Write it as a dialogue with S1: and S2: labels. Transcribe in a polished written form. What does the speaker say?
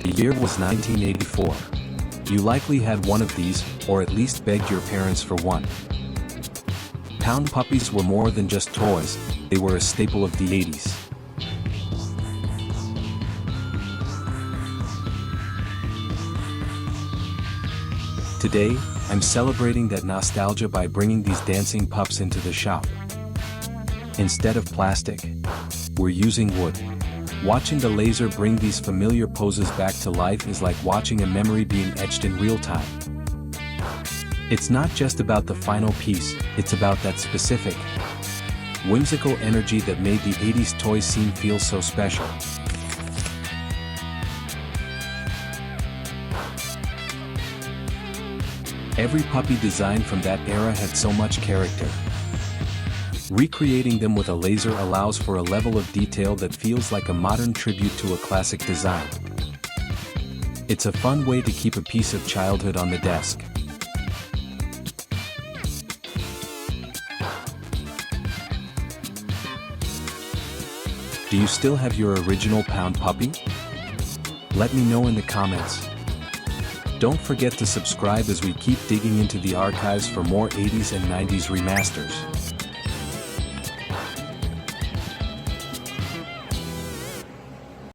S1: The year was 1984. You likely had one of these, or at least begged your parents for one. Pound Puppies were more than just toys, they were a staple of the 80s. Today, I'm celebrating that nostalgia by bringing these dancing pups into the shop. Instead of plastic, we're using wood. Watching the laser bring these familiar poses back to life is like watching a memory being etched in real time. It's not just about the final piece, it's about that specific, whimsical energy that made the 80s toy scene feel so special. Every puppy design from that era had so much character. Recreating them with a laser allows for a level of detail that feels like a modern tribute to a classic design. It's a fun way to keep a piece of childhood on the desk. Do you still have your original Pound Puppy? Let me know in the comments. Don't forget to subscribe as we keep digging into the archives for more 80s and 90s remasters.